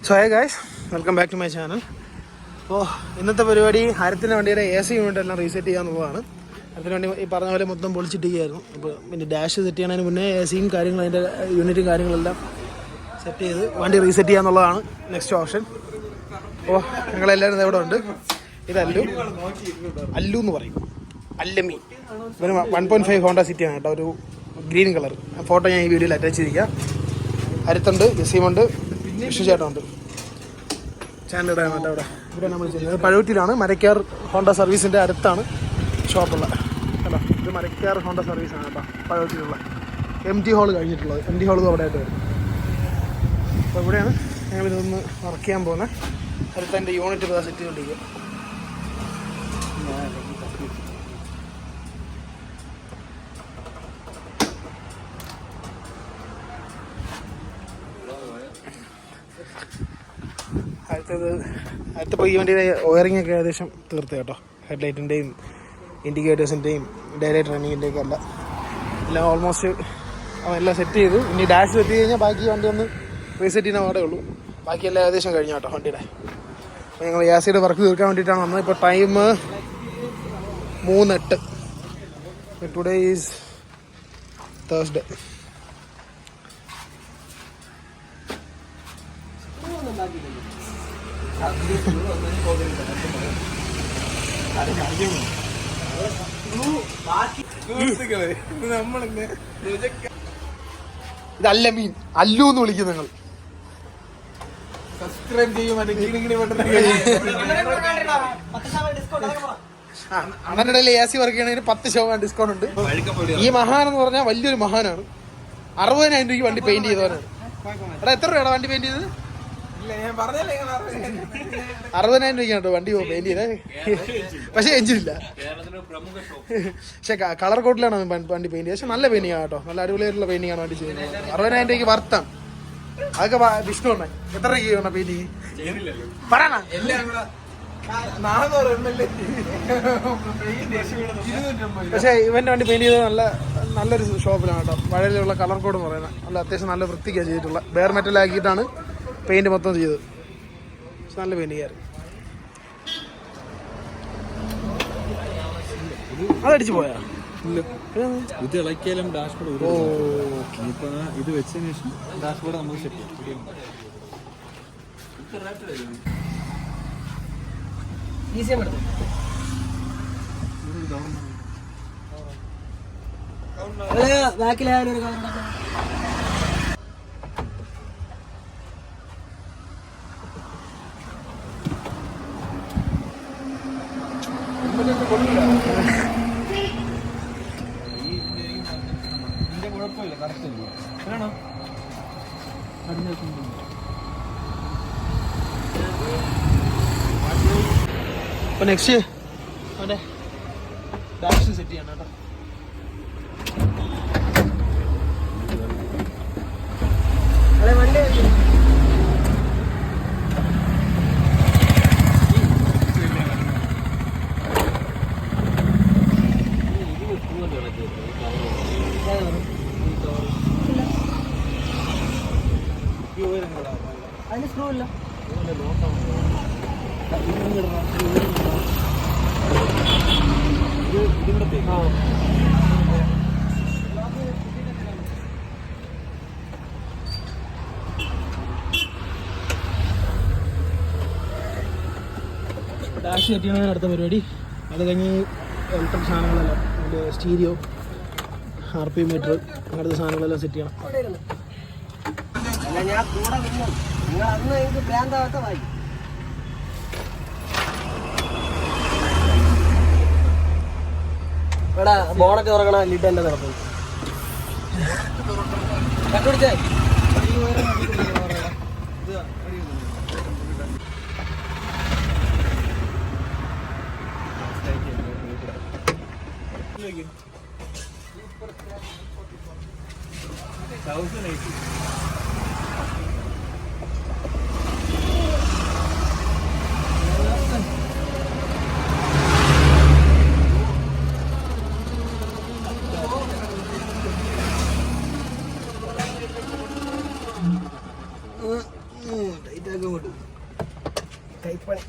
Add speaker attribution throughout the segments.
Speaker 1: So hey guys, welcome back to my channel. അപ്പോൾ ഇന്നത്തെ പരിപാടി ഹരത്തിൻ്റെ വണ്ടിയുടെ AC യൂണിറ്റ് എല്ലാം റീസെറ്റ് ചെയ്യാന്നുള്ളതാണ്. ഹരത്തിൻ്റെ വണ്ടി ഈ പറഞ്ഞ പോലെ മൊത്തം പൊളിച്ചിട്ടിരിക്കുകയായിരുന്നു. അപ്പോൾ പിന്നെ ഡാഷ് സെറ്റ് ചെയ്യണതിന് മുന്നേ ACയും കാര്യങ്ങളും അതിൻ്റെ യൂണിറ്റും കാര്യങ്ങളെല്ലാം സെറ്റ് ചെയ്ത് വണ്ടി റീസെറ്റ് ചെയ്യാന്നുള്ളതാണ് നെക്സ്റ്റ് ഓപ്ഷൻ. അപ്പോൾ ഞങ്ങളെല്ലാവരും ഇവിടെ ഉണ്ട്. ഇത് അല്ലു എന്ന് പറയും, അല്ലമ്മി. ഒരു 1.5 ഹോണ്ട സിറ്റിയാണ് കേട്ടോ, ഒരു ഗ്രീൻ കളർ. ഫോട്ടോ ഞാൻ ഈ വീഡിയോയിൽ അറ്റാച്ച് ചെയ്തിരിക്കാം. ഹരിത്തുണ്ട്, ജസീമുണ്ട്, വിഷ്ണു ചേട്ടനുണ്ട്. ചാനൽ ഇടാൻ കേട്ടോ. ഇവിടെ നമ്മൾ ചെയ്യുന്നത് പഴവൂറ്റിലാണ്, മരക്കാർ ഹോണ്ട സർവീസിൻ്റെ അടുത്താണ് ഷോപ്പുള്ള കേട്ടോ. ഇത് മരക്കാർ ഹോണ്ട സർവീസാണ് കേട്ടോ, പഴവൂറ്റിലുള്ള. MT ഹോൾ കഴിഞ്ഞിട്ടുള്ളത്, MT ഹോൾ അവിടെ ആയിട്ട് വരും. അപ്പോൾ ഇവിടെയാണ് ഞങ്ങൾ ഇതൊന്ന് വർക്ക് ചെയ്യാൻ പോകുന്നത്. അടുത്തതിൻ്റെ യൂണിറ്റ് ഇപ്പോൾ സെറ്റ് ചെയ്തുകൊണ്ടിരിക്കുക. അടുത്തപ്പോൾ ഈ വണ്ടിയുടെ വയറിംഗ് ഒക്കെ ഏകദേശം തീർത്ത് കേട്ടോ. ഹെഡ്ലൈറ്റിൻ്റെയും ഇൻഡിക്കേറ്റേഴ്സിൻ്റെയും ഡയലൈറ്റ് റണ്ണിങ്ങിൻ്റെയൊക്കെ എല്ലാം ഓൾമോസ്റ്റ് എല്ലാം സെറ്റ് ചെയ്തു. ഇനി ഡാഷ് സെറ്റ് കഴിഞ്ഞാൽ ബാക്കി വണ്ടി ഒന്ന് റീസെറ്റ് ചെയ്യുന്ന പാടേ ഉള്ളൂ. ബാക്കിയെല്ലാം ഏകദേശം കഴിഞ്ഞു കേട്ടോ വണ്ടിയുടെ. അപ്പോൾ ഞങ്ങൾ യാസിയുടെ വർക്ക് തീർക്കാൻ വേണ്ടിയിട്ടാണ് വന്നത്. ഇപ്പോൾ ടൈം 3:08. Today is Thursday. ഇതല്ല മീൻ, അല്ലു എന്ന് വിളിക്കും നിങ്ങൾ. സബ്സ്ക്രൈബ് ചെയ്യും. അണ്ണൻ്റെ AC വർക്ക് ചെയ്യണതിന് 10% ഡിസ്കൗണ്ട് ഉണ്ട്. ഈ മഹാൻ എന്ന് പറഞ്ഞാൽ വലിയൊരു മഹാനാണ്. 60,000 രൂപയ്ക്ക് വണ്ടി പെയിന്റ് ചെയ്തവനാണ്. എടാ എത്ര രൂപയുടെ വണ്ടി പെയിന്റ് ചെയ്തത്? 60,000 രൂപയ്ക്കാണ് കേട്ടോ വണ്ടി പെയിന്റ് ചെയ്തത്. പക്ഷേ എഞ്ചിനില്ല. പക്ഷെ കളർ കോട്ടിലാണ് വണ്ടി പെയിന്റ് ചെയ്തത്. പക്ഷെ നല്ല പെയിന്റിംഗ് ആണ് കേട്ടോ, നല്ല അടിപൊളിയായിട്ടുള്ള പെയിന്റിംഗ് ആണ് വണ്ടി ചെയ്യുന്നത്. 60,000 രൂപയ്ക്ക് വർത്താണ്. അതൊക്കെ വിഷ്ണു ഉണ്ട്. എത്ര രൂപയ്ക്ക് വേണം പെയിന്റിങ് പറയണ? പക്ഷേ ഇവന്റെ വണ്ടി പെയിന്റ് ചെയ്തത് നല്ലൊരു ഷോപ്പിലാണ് കേട്ടോ. വഴയിലുള്ള കളർ കോഡ് എന്ന് പറയുന്നത് നല്ല അത്യാവശ്യം നല്ല വൃത്തിക്കാണ് ചെയ്തിട്ടുള്ള. ബെയർ മെറ്റൽ ആക്കിയിട്ടാണ് പെയിന്റ് മൊത്തം ചെയ്തത്. പക്ഷെ നല്ല പെയിന്റിങ് ആയിരുന്നു. അതടിച്ചു പോയാ?
Speaker 2: ഇത് ഇളക്കിയാലും ഡാഷ്ബോർഡ് ഇത് വെച്ചതിന് ശേഷം ഡാഷ്ബോർഡ് നമുക്ക് സെറ്റ് ചെയ്യാം.
Speaker 3: ബാക്കിലായാലും കുഴപ്പമില്ല, കറക്റ്റ് വേണോ?
Speaker 1: അപ്പോൾ നെക്സ്റ്റ് അവൻ്റെ ഡാഷ് സെറ്റ് ചെയ്യണം കേട്ടോ.
Speaker 3: വണ്ടി അതിന് സ്ക്രൂ ഇല്ല.
Speaker 1: ഡാഷ് സെറ്റ് ചെയ്യണതിന് അടുത്ത പരിപാടി. അത് കഴിഞ്ഞ് ഇലക്ട്രിക് സാധനങ്ങളെല്ലാം, അതിൻ്റെ സ്റ്റീരിയോ, RPM മീറ്റർ, അങ്ങനത്തെ സാധനങ്ങളെല്ലാം സെറ്റ് ചെയ്യണം.
Speaker 3: ഞാൻ കൂടെ നിന്നു. നിങ്ങൾ അന്ന് എനിക്ക് ഭ്രാന്താവത്തെ വായി. ഇവിടെ ബോണൊക്കെ തുറക്കണ ലിഡ് എൻ്റെ നടക്കും. കണ്ടുപിടിച്ചേ കൈപ്പണി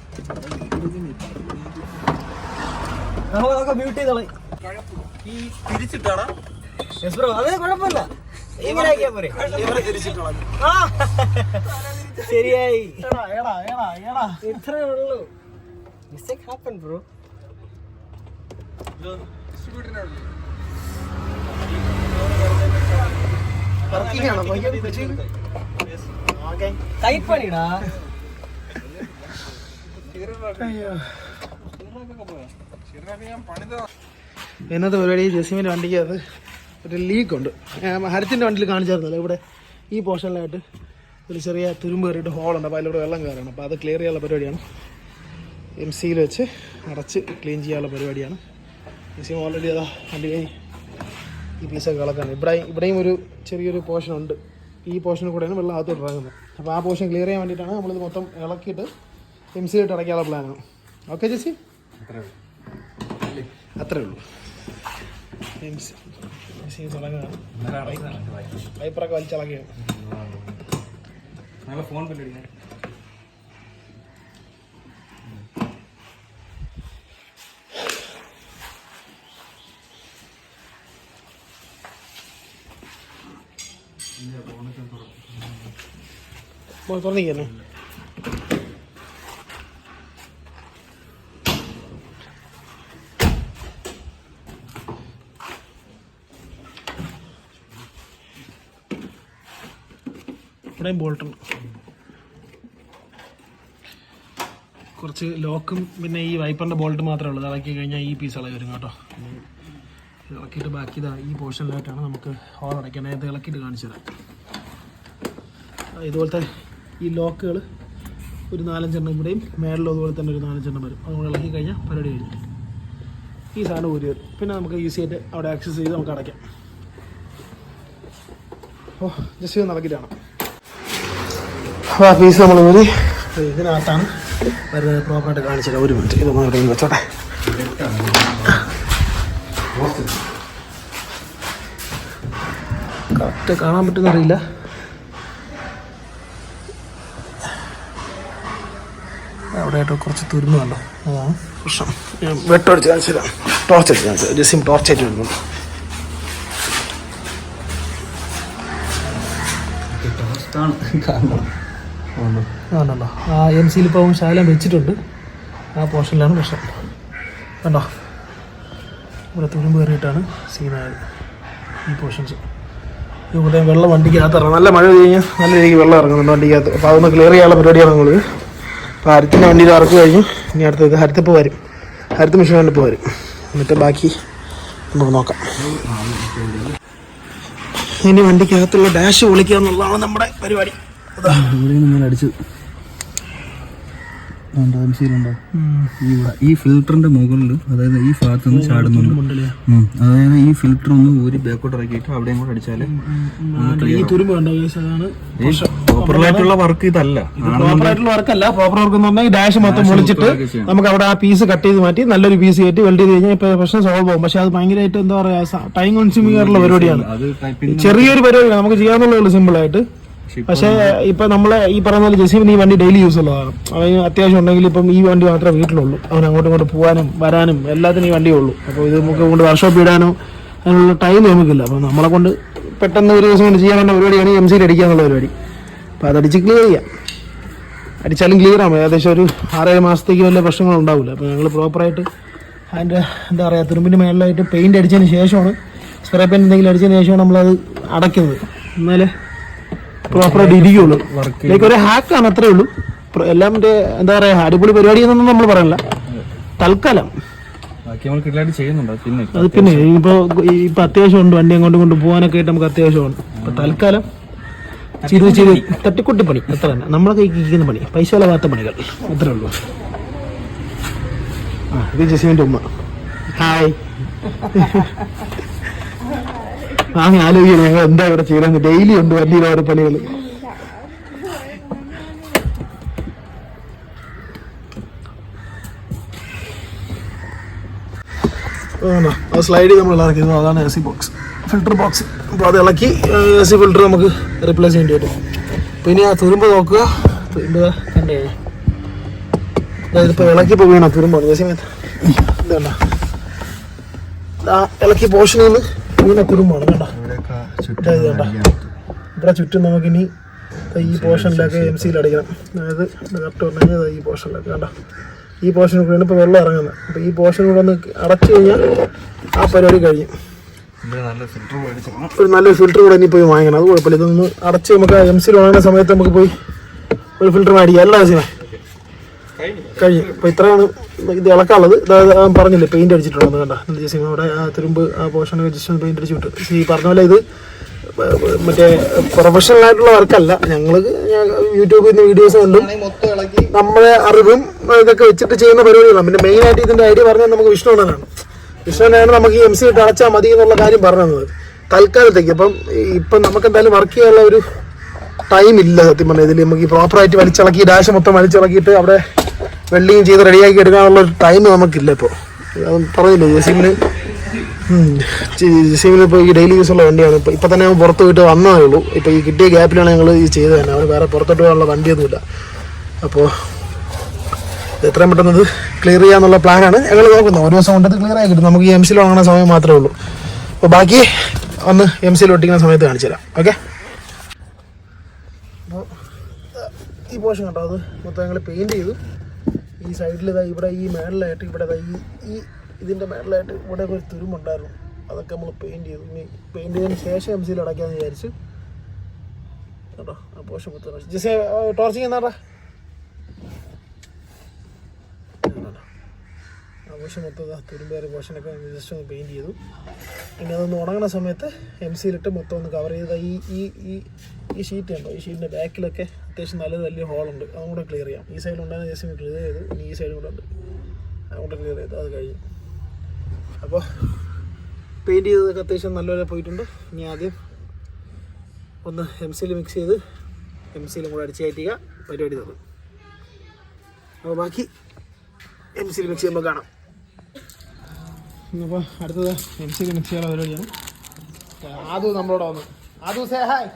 Speaker 3: നമ്മളൊക്കെ മ്യൂട്ട് ചെയ്തോളെ.
Speaker 2: ഈ തിരിച്ചിട്ടാണ്
Speaker 3: ബ്രോ അത് കുഴപ്പമില്ല, ഇങ്ങനെ ആക്കിയാ പോരെ. ആ, ശരിയായി. ഇത്രേ ഉള്ളൂ. Mistake happen bro. കൈപ്പണിടാ.
Speaker 1: ഇന്നത്തെ പരിപാടി ജസീമിൻ്റെ വണ്ടിക്ക് അത് ഒരു ലീക്കുണ്ട്. ഹരത്തിൻ്റെ വണ്ടിയിൽ കാണിച്ചായിരുന്നല്ലോ, ഇവിടെ ഈ പോർഷനിലായിട്ട് ഒരു ചെറിയ തുരുമ്പ് കയറിയിട്ട് ഹോളുണ്ട്. അപ്പോൾ അതിലൂടെ വെള്ളം കയറണം. അപ്പോൾ അത് ക്ലിയർ ചെയ്യാനുള്ള പരിപാടിയാണ്. MC-യിൽ വെച്ച് അടച്ച് ക്ലീൻ ചെയ്യാനുള്ള പരിപാടിയാണ്. ജസീം ഓൾറെഡി അതാ വണ്ടി കഴിഞ്ഞ് ഈ പീസൊക്കെ കളക്കാണ്. ഇവിടെയും ഒരു ചെറിയൊരു പോർഷൻ ഉണ്ട്. ഈ പോർഷനിൽ കൂടെയാണ് വെള്ളം അകത്തോട്ട് ഇറങ്ങുന്നത്. അപ്പോൾ ആ പോർഷൻ ക്ലിയർ ചെയ്യാൻ വേണ്ടിയിട്ടാണ് നമ്മളിത് മൊത്തം ഇളക്കിയിട്ട് MC-യിലിട്ട് അടയ്ക്കാനുള്ള പ്ലാനാണ്. ഓക്കെ ജസീം, അത്രേ ഉള്ളൂ. MC തുടങ്ങുകയാണ്. പൈപ്പറൊക്കെ വലിച്ചിളക്കുകയാണ്.
Speaker 2: ഫോൺ പറ്റില്ല.
Speaker 1: തുറന്നിരിക്കുന്നു. ഇവിടെയും ബോൾട്ടുണ്ട്. കുറച്ച് ലോക്കും പിന്നെ ഈ വൈപ്പറിൻ്റെ ബോൾട്ട് മാത്രമേ ഉള്ളൂ. ഇളക്കി കഴിഞ്ഞാൽ ഈ പീസ് ഇളകി വരും കേട്ടോ. ഇളക്കിയിട്ട് ബാക്കി ഇതാ ഈ പോർഷനിലായിട്ടാണ് നമുക്ക് ഹോൾ അടയ്ക്കാൻ. നേരത്തെ ഇളക്കിയിട്ട് കാണിച്ചു തരാം. ഇതുപോലത്തെ ഈ ലോക്കുകൾ ഒരു 4-5 എണ്ണം ഇവിടെയും മേളിലും അതുപോലെ തന്നെ ഒരു 4-5 എണ്ണം വരും. അതുകൊണ്ട് ഇളക്കി കഴിഞ്ഞാൽ പരിപാടി കഴിഞ്ഞു. ഈ സാധനം ഊരി വരും. പിന്നെ നമുക്ക് ഈസി ആയിട്ട് അവിടെ ആക്സസ് ചെയ്ത് നമുക്ക് അടയ്ക്കാം. ഓ ജസ്റ്റ് ഒന്ന് ഇളക്കിയിട്ടാണ്. അപ്പോൾ ആ പീസ് നമ്മൾ ഊരി ഇതിനകത്താണ് വരുന്നത്. പ്രോപ്പറായിട്ട് കാണിച്ചില്ല. ഒരു മിനിറ്റ് ഇതൊന്നും എവിടെയും വെച്ചോട്ടെ. കറക്റ്റ് കാണാൻ പറ്റുന്നറിയില്ല. അവിടെയായിട്ട് കുറച്ച് തുരുമ്പ് കണ്ടോ, അതാണ് പ്രശ്നം. ഞാൻ വെട്ടടിച്ച് കാണിച്ചു തരാം. ടോർച്ചടിച്ച് കാണിച്ചു തരാം. ജസ്റ്റ് ടോർച്ചായിട്ട് വരുന്നുണ്ട്. ആണല്ലോ ആ MC-യിൽ ഇപ്പോൾ ശകലം വെച്ചിട്ടുണ്ട്. ആ പോർഷനിലാണ് പ്രശ്നം. കണ്ടോ, ഇവിടെ തുരുമ്പ് കയറിയിട്ടാണ് സീനായത് ഈ പോർഷൻസ്. ഇവിടെ വെള്ളം വണ്ടിക്കകത്ത് ഇറങ്ങും. നല്ല മഴ കഴിഞ്ഞാൽ നല്ല രീതിക്ക് വെള്ളം ഇറങ്ങുന്നുണ്ട് വണ്ടിക്കകത്ത്. അപ്പോൾ അതൊന്ന് ക്ലിയർ ചെയ്യാനുള്ള പരിപാടിയാണ് നമ്മൾ. അപ്പോൾ ഹരിത്തിൻ്റെ വണ്ടിയിൽ ഇറക്കി കഴിഞ്ഞു. ഇനി അടുത്തത് ഹരിത്തിപ്പോൾ വരും. ഹരിത്ത് മെഷീൻ കണ്ടിപ്പോൾ വരും. എന്നിട്ട് ബാക്കി നമുക്ക് നോക്കാം. ഇനി വണ്ടിക്കകത്തുള്ള ഡാഷ് പൊളിക്കുക എന്നുള്ളതാണ് നമ്മുടെ പരിപാടി.
Speaker 2: അടിച്ചു ഈ ഫിൽറ്ററിന്റെ മുകളിൽ, അതായത് ഈ ഭാഗത്ത് നിന്ന് ചാടുന്നുണ്ട്. അതായത് ഈ ഫിൽറ്റർ ഒന്ന് ഊരി ബാക്കോട്ട് ഇറക്കിയിട്ട് അവിടെയും കൂടെ അടിച്ചാല്
Speaker 1: ഈ തുരുമ്പ് കണ്ടോ, അതാണ്
Speaker 2: പ്രോപ്പറായിട്ടുള്ള വർക്ക്. ഇതല്ല
Speaker 1: പ്രോപ്പറായിട്ടുള്ള വർക്കല്ല. പ്രോപ്പർ വർക്ക് എന്ന് പറഞ്ഞാൽ ഈ ഡാഷ് മൊത്തം പൊളിച്ചിട്ട് നമുക്ക് അവിടെ ആ പീസ് കട്ട് ചെയ്ത് മാറ്റി നല്ലൊരു പീസ് കയറ്റി വെൽഡ് ചെയ്ത് കഴിഞ്ഞാൽ ഇപ്പൊ പ്രശ്നം സോൾവ് ആവും. പക്ഷെ അത് ഭയങ്കരമായിട്ട് എന്താ പറയാ, ടൈം കൺസ്യൂമിംഗ് ആയിട്ടുള്ള പരിപാടിയാണ്. ചെറിയൊരു പരിപാടിയാണ്, നമുക്ക് ചെയ്യാന്നുള്ളൂ സിമ്പിൾ ആയിട്ട്. പക്ഷേ ഇപ്പൊ നമ്മളെ ഈ പറയുന്ന പോലെ ജസീമിന് ഈ വണ്ടി ഡെയിലി യൂസ് ഉള്ളതാണ്. അവന് അത്യാവശ്യം ഉണ്ടെങ്കിൽ ഇപ്പം ഈ വണ്ടി മാത്രമേ വീട്ടിലുള്ളൂ. അവൻ അങ്ങോട്ടും ഇങ്ങോട്ട് പോകാനും വരാനും എല്ലാത്തിനും ഈ വണ്ടിയേ ഉള്ളൂ. അപ്പോൾ ഇത് നമുക്ക് കൊണ്ട് വർക്ക്ഷോപ്പ് ഇടാനോ അതിനുള്ള ടൈം നമുക്കില്ല. അപ്പോൾ നമ്മളെ കൊണ്ട് പെട്ടെന്ന് ഒരു ദിവസം കൊണ്ട് ചെയ്യാനുള്ള പരിപാടിയാണ് ഈ MC-യിൽ അടിക്കുക എന്നുള്ള പരിപാടി. അപ്പോൾ അതടിച്ച് ക്ലിയർ ചെയ്യാം. അടിച്ചാലും ക്ലിയർ ആകും. ഏകദേശം ഒരു 6-7 മാസത്തേക്ക് വലിയ പ്രശ്നങ്ങളുണ്ടാവില്ല. അപ്പോൾ ഞങ്ങൾ പ്രോപ്പറായിട്ട് അതിൻ്റെ എന്താ പറയുക, തുരുമ്പിൻ്റെ മേളിലായിട്ട് പെയിൻറ്റ് അടിച്ചതിന് ശേഷമാണ്, സ്പ്രേ പെയിൻറ്റ് എന്തെങ്കിലും അടിച്ചതിന് ശേഷമാണ് നമ്മളത് അടയ്ക്കുന്നത്. എന്നാലേ പ്രോപ്പറായിട്ട് ഇരിക്കുള്ളൂ. ലൈക്ക് ഒരു ഹാക്കാണ്, അത്രേ ഉള്ളൂ. എല്ലാം എന്താ പറയുക, അടിപൊളി പരിപാടി എന്നൊന്നും നമ്മൾ പറയല്ല. തൽക്കാലം അത് പിന്നെ ഇപ്പൊ അത്യാവശ്യം ഉണ്ട്. വണ്ടി അങ്ങോട്ടും കൊണ്ട് പോകാനൊക്കെ ആയിട്ട് നമുക്ക് അത്യാവശ്യമാണ്. ഇപ്പൊ തൽക്കാലം ചെയ്ത് തട്ടിക്കൊട്ടി പണി അത്ര തന്നെ. നമ്മളെ കൈക്ക് ഇരിക്കുന്ന പണി, പൈസ വിലവാത്ത പണികൾ അത്രേ ഉള്ളൂ. ഇത് ജസീമിന്റെ ഉമ്മ. ഹായ്. ഞാൻ ആലോചിക്കണം ഞങ്ങൾ എന്താ ഇവിടെ ചെയ്യണമെന്ന്. ഡെയിലി ഉണ്ട് വണ്ടിയിൽ ഓരോ പണികൾ. ആ സ്ലൈഡ് നമ്മൾ ഇളക്കിയത് അതാണ് AC ബോക്സ്, ഫിൽറ്റർ ബോക്സ്. അപ്പോൾ അത് ഇളക്കി AC ഫിൽറ്റർ നമുക്ക് റീപ്ലേസ് ചെയ്യേണ്ടി വരും. പിന്നെ ആ തുരുമ്പ് നോക്കുക, തുരുമ്പ് കണ്ടേ, ഇതിപ്പോൾ ഇളക്കിപ്പോൾ വീണ തുരുമ്പാണ്. അതേ സമയത്ത് ഇതണ്ട ഇളക്കി പോർഷനിൽ നിന്ന് വീണ തുരുമ്പാണ്. കണ്ട കണ്ട ഇവിടെ ചുറ്റും നമുക്കിനി ഈ പോർഷനിലൊക്കെ MC അടിക്കണം. അതായത് കറക്റ്റ് പറഞ്ഞാൽ ഈ പോർഷനിലൊക്കെ കണ്ട ഈ പോർഷനിൽ കൂടെയാണ് ഇപ്പോൾ വെള്ളം ഇറങ്ങുന്നത്. അപ്പോൾ ഈ പോർഷൻ കൂടെ ഒന്ന് അടച്ചു കഴിഞ്ഞാൽ ആ പരിപാടി കഴിയും. ഒരു നല്ലൊരു ഫിൽറ്റർ കൂടെ ഇനി പോയി വാങ്ങിക്കണം. അത് കുഴപ്പമില്ല. ഇതൊന്ന് അടച്ച് നമുക്ക് MC വാങ്ങുന്ന സമയത്ത് നമുക്ക് പോയി ഒരു ഫിൽറ്റർ മേടിക്കാം. എല്ലാ ആവശ്യമേ കഴിഞ്ഞു. അപ്പോൾ ഇത്രയാണ് ഇത് ഇളക്കാനുള്ളത്. അതായത് പറഞ്ഞില്ലേ പെയിൻറ്റ് അടിച്ചിട്ടുള്ളത് കണ്ട ജസ്റ്റ് അവിടെ ആ തുരുമ്പ് ആ പോർഷനൊക്കെ ജസ്റ്റ് ഒന്ന് പെയിൻറ്റ് അടിച്ച് വിട്ടു. ഈ പറഞ്ഞ പോലെ ഇത് മറ്റേ പ്രൊഫഷണൽ ആയിട്ടുള്ള വർക്കല്ല. ഞങ്ങൾ യൂട്യൂബിൽ നിന്ന് വീഡിയോസ് കണ്ടും നമ്മുടെ അറിവും ഇതൊക്കെ വെച്ചിട്ട് ചെയ്യുന്ന പരിപാടികളാണ്. പിന്നെ മെയിനായിട്ട് ഇതിൻ്റെ ഐഡിയ പറഞ്ഞാൽ നമുക്ക് വിഷ്ണുവിനാണ്. വിഷ്ണുവിനാണ് നമുക്ക് ഈ MC ഇട്ട് അടച്ചാൽ മതി എന്നുള്ള കാര്യം പറഞ്ഞു തന്നത് തൽക്കാലത്തേക്ക്. ഇപ്പം നമുക്ക് എന്തായാലും വർക്ക് ചെയ്യാനുള്ള ഒരു ടൈം ഇല്ല സത്യം പറഞ്ഞാൽ. ഇതിൽ നമുക്ക് പ്രോപ്പറായിട്ട് വലിച്ചിളക്കി ഡാഷ് മൊത്തം വലിച്ചിളക്കിയിട്ട് അവിടെ വെൽഡിങ് ചെയ്ത് റെഡിയാക്കി എടുക്കാനുള്ള ഒരു ടൈം നമുക്കില്ല. ഇപ്പോൾ പറഞ്ഞില്ലേ ജെസിമിന് ഇപ്പോൾ ഈ ഡെയിലി യൂസുള്ള വണ്ടിയാണ്. ഇപ്പം തന്നെ പുറത്ത് പോയിട്ട് വന്നതേ ഉള്ളൂ. ഇപ്പോൾ ഈ കിട്ടിയ ഗ്യാപ്പിലാണ് ഞങ്ങൾ ഈ ചെയ്തത് തന്നെ. അവർ വേറെ പുറത്തോട്ട് പോകാനുള്ള വണ്ടിയൊന്നുമില്ല. അപ്പോൾ എത്രയും പെട്ടെന്ന് ഇത് ക്ലിയർ ചെയ്യാന്നുള്ള പ്ലാനാണ് ഞങ്ങൾ നോക്കുന്നത്. ഒരു ദിവസം കൊണ്ടത് ക്ലിയർ ആയി കിട്ടും. നമുക്ക് ഈ MC വാങ്ങുന്ന സമയം മാത്രമേ ഉള്ളൂ. അപ്പോൾ ബാക്കി ഒന്ന് MC ഒട്ടിക്കുന്ന സമയത്ത് കാണിച്ചു തരാം. ഓക്കെ. അപ്പോൾ ഈ പോർഷൻ കേട്ടോ അത് മൊത്തം ഞങ്ങൾ പെയിൻറ്റ് ചെയ്തു. ഈ സൈഡിൽ ഇവിടെ ഈ മേളിലായിട്ട് ഇവിടെ ഈ ഇതിൻ്റെ മേളിലായിട്ട് ഇവിടെ ഒരു തുരുമ്പുണ്ടായിരുന്നു. അതൊക്കെ നമ്മൾ പെയിൻറ്റ് ചെയ്തു. ഇനി പെയിൻറ്റ് ചെയ്തതിന് ശേഷം MC അടയ്ക്കാമെന്ന് വിചാരിച്ചു കേട്ടോ. ആ പോർഷൻ മൊത്തം ജസ്റ്റ് ടോർച്ചിങ് എന്നാടാ ആ പോർഷൻ മൊത്തം തുരുമ്പേറെ പോർഷനൊക്കെ ജസ്റ്റ് ഒന്ന് പെയിൻറ്റ് ചെയ്തു. ഇനി അതൊന്ന് ഉണങ്ങുന്ന സമയത്ത് MC മൊത്തം ഒന്ന് കവർ ചെയ്ത് ഈ ഷീറ്റ് ഉണ്ടോ ഈ ഷീറ്റിൻ്റെ ബാക്കിലൊക്കെ അത്യാവശ്യം നല്ല വലിയ ഹോളുണ്ട്. അതും കൂടെ ക്ലിയർ ചെയ്യാം. ഈ സൈഡിലുണ്ടായിരുന്ന ജസ്റ്റ് ക്ലിയർ ചെയ്തു. ഇനി ഈ സൈഡും കൂടെ ഉണ്ട്. അതുകൊണ്ട് ക്ലിയർ ചെയ്തു. അത് കഴിഞ്ഞു. അപ്പോൾ പെയിൻറ്റ് ചെയ്തതൊക്കെ അത്യാവശ്യം നല്ലപോലെ പോയിട്ടുണ്ട്. ഇനി ആദ്യം ഒന്ന് MC മിക്സ് ചെയ്ത് MC കൂടെ അടിച്ച് കയറ്റുക പരിപാടി തന്നു. അപ്പോൾ ബാക്കി MC മിക്സ് ചെയ്യുമ്പോൾ കാണാം. അപ്പോൾ അടുത്തത് MC മിക്സ് ചെയ്യാനുള്ള പരിപാടിയാണ്. ആദു നമ്മളോട് വന്നു. ആദു സേ ഹായ്.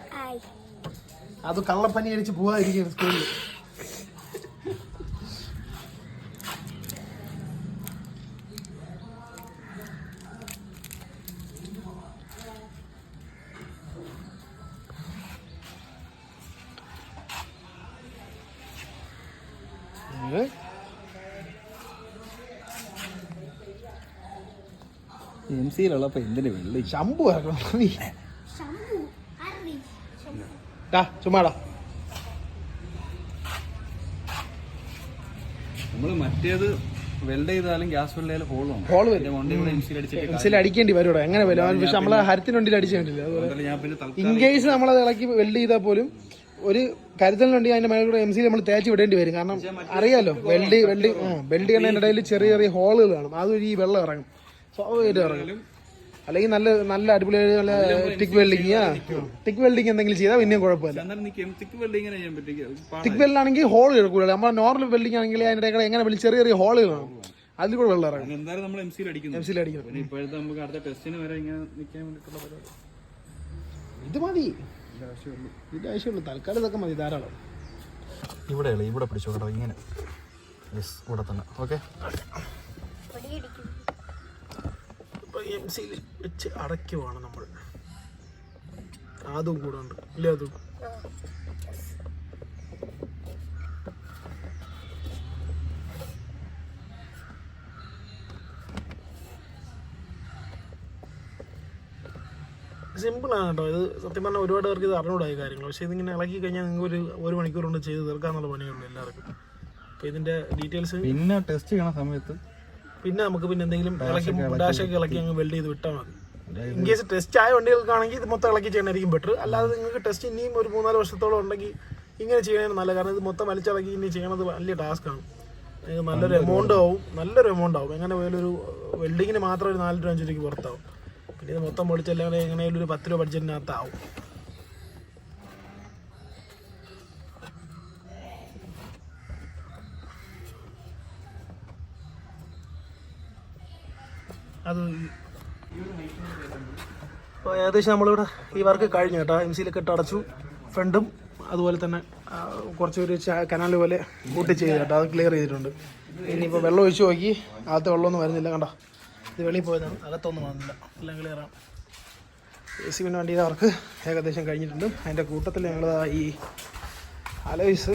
Speaker 1: അത് കള്ളപ്പനി അടിച്ച് പോകാതിരിക്കുകയാണ് സ്കൂളിൽ.
Speaker 2: MC-യിലുള്ളപ്പോൾ എന്തിനു വെള്ളി
Speaker 1: ശംഭു ചുമ്മാടാ.
Speaker 2: നമ്മൾ മറ്റേത് വെൽഡ് ചെയ്താലും ഗ്യാസ് വെൽഡ് ചെയ്താലും
Speaker 1: ഹോൾ വരും. അടിക്കേണ്ടി വരും എങ്ങനെ വരും. പക്ഷെ നമ്മളെ ഹരത്തിന് വണ്ടിയിൽ അടിച്ചിട്ടില്ല. ഇൻ കേസ് നമ്മളത് ഇളക്കി വെൽഡ് ചെയ്താൽ പോലും ഒരു കരുതലിനുണ്ടെങ്കിൽ അതിന്റെ മേലെ MC നമ്മൾ തേച്ച് വിടേണ്ടി വരും. കാരണം അറിയാലോ വെൽഡ് ചെയ്യുന്നതിൻ്റെ ഇടയിൽ ചെറിയ ചെറിയ ഹോളുകൾ കാണും. അതുവഴി ഈ വെള്ളം ഇറങ്ങും, സ്വാഭാവികമായിട്ട് ഇറങ്ങും. അല്ലെങ്കിൽ നല്ല അടിപൊളി നല്ല ടിക് വെൽഡിങ് എന്തെങ്കിലും ചെയ്താൽ പിന്നെയും കുഴപ്പമില്ല. ടിക് വെൽഡ് ആണെങ്കിൽ ഹോൾ എടുക്കൂല. നമ്മൾ നോർമൽ വെൽഡിങ് ആണെങ്കിൽ അതിൻ്റെ എങ്ങനെ ചെറിയ ചെറിയ ഹോളുകൾ കാണും. അതിൽ കൂടെ വെള്ളം ഇറങ്ങും. ഇത് മതി, ഇതിന്റെ ആവശ്യമുള്ളൂ. തൽക്കാലം ഇതൊക്കെ മതി, ധാരാളം.
Speaker 2: ഇവിടെ പിടിച്ചോ കേട്ടോ, ഇങ്ങനെ ഇവിടെ തന്നെ. ഓക്കെ,
Speaker 1: MC വെച്ച് അടയ്ക്കുവാണ് നമ്മൾ. അതും കൂടെ ഉണ്ട് ഇല്ലേ? അതും സിമ്പിളാണ് കേട്ടോ. ഇത് സത്യം പറഞ്ഞാൽ ഒരുപാട് പേർക്ക് ഇത് അറിഞ്ഞൂടായ കാര്യങ്ങൾ. പക്ഷേ ഇതിങ്ങനെ ഇളക്കി കഴിഞ്ഞാൽ നിങ്ങൾക്ക് ഒരു മണിക്കൂർ കൊണ്ട് ചെയ്ത് തീർക്കാന്നുള്ള പണിയുള്ളൂ എല്ലാവർക്കും. അപ്പോൾ ഇതിൻ്റെ ഡീറ്റെയിൽസ്
Speaker 2: പിന്നെ ടെസ്റ്റ് ചെയ്യണ സമയത്ത്
Speaker 1: പിന്നെ നമുക്ക് എന്തെങ്കിലും ഇളക്കി ഡാഷൊക്കെ ഇളക്കി അങ്ങ് വെൽഡ് ചെയ്ത് വിട്ടാൽ മതി. ഇൻ കേസ് ടെസ്റ്റ് ആയ വണ്ടികൾക്കാണെങ്കിൽ ഇത് മൊത്തം ഇളക്കി ചെയ്യണമായിരിക്കും ബെറ്റർ. അല്ലാതെ നിങ്ങൾക്ക് ടെസ്റ്റ് ഇനിയും ഒരു 3-4 വർഷത്തോളം ഉണ്ടെങ്കിൽ ഇങ്ങനെ ചെയ്യണതാണ് നല്ല. കാരണം ഇത് മൊത്തം വലിച്ചിളക്കി ഇനി ചെയ്യണത് വലിയ ടാസ്ക്കാണ്. നിങ്ങൾക്ക് നല്ലൊരു എമൗണ്ട് ആവും. എങ്ങനെ പോയാലൊരു വെൽഡിങ്ങിന് മാത്രം ഒരു 4-5 രൂപയ്ക്ക് പുറത്താവും. പിന്നെ ഇത് മൊത്തം പൊളിച്ചെല്ലാം എങ്ങനെയാലും ഒരു 10 രൂപ ബഡ്ജറ്റിനകത്താവും. അത് അപ്പോൾ ഏകദേശം നമ്മളിവിടെ ഈ വർക്ക് കഴിഞ്ഞു കേട്ടോ. MC-യിലൊക്കെ ഇട്ട് അടച്ചു. ഫ്രണ്ടും അതുപോലെ തന്നെ കുറച്ച് ഒരു കനാൽ പോലെ കൂട്ടി ചെയ്ത് കേട്ടോ, അത് ക്ലിയർ ചെയ്തിട്ടുണ്ട്. ഇനിയിപ്പോൾ വെള്ളം ഒഴിച്ച് നോക്കി, അകത്ത് വെള്ളമൊന്നും വരുന്നില്ല. കണ്ടോ, ഇത് വെളിയിൽ പോയതാണ്, അകത്തൊന്നും വന്നില്ല, എല്ലാം ക്ലിയറാണ്. AC പിന്നെ വണ്ടിയിൽ അവർക്ക് ഏകദേശം കഴിഞ്ഞിട്ടുണ്ട്. അതിൻ്റെ കൂട്ടത്തിൽ ഞങ്ങൾ ഈ അലോയ്സ്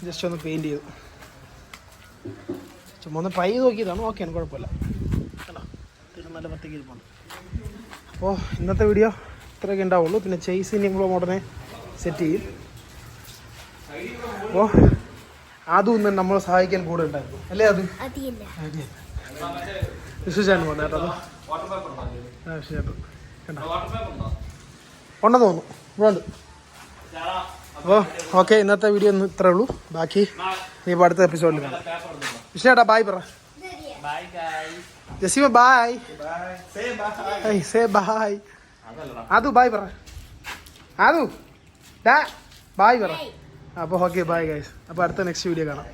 Speaker 1: ജസ്റ്റ് ഒന്ന് പെയിൻറ്റ് ചെയ്തു, ചുമ്മാ ഒന്ന് ട്രൈ ചെയ്ത് നോക്കിയതാണ്. ഓക്കെയാണ്, കുഴപ്പമില്ല. കേട്ടോ, അത്യാവശ്യം നല്ല വൃത്തിക്ക് ഇരിപ്പുണ്ട്. അപ്പോൾ ഇന്നത്തെ വീഡിയോ ഇത്രയൊക്കെ ഉണ്ടാവുള്ളൂ. പിന്നെ ചേസ് ഇനി നമ്മൾ ഉടനെ സെറ്റ് ചെയ്യും. അപ്പോൾ അതും ഇന്ന് നമ്മളെ സഹായിക്കാൻ കൂടെ ഉണ്ടായിരുന്നു അല്ലേ? അത് വിശ്വസിച്ചാണ് പോകുന്നത് കേട്ടോ. അത് ശരി, കണ്ടോ ഉണ്ടെന്ന് തോന്നുന്നു, ഇവിടെ ഉണ്ട്. അപ്പോൾ ഓക്കെ, ഇന്നത്തെ വീഡിയോ ഒന്ന് ഇത്രേ ഉള്ളൂ. ബാക്കി ഇനിയിപ്പോൾ അടുത്ത എപ്പിസോഡിൽ കാണാം. വിഷയേട്ടാ ബായ് പറ. Jaseema bye. Say bye. Aadhu bye പറ. ആദു ബായ് പറ. അപ്പോൾ ഓക്കെ, ബായ് ഗൈസ്. അപ്പോൾ അടുത്ത നെക്സ്റ്റ് വീഡിയോ കാണാം.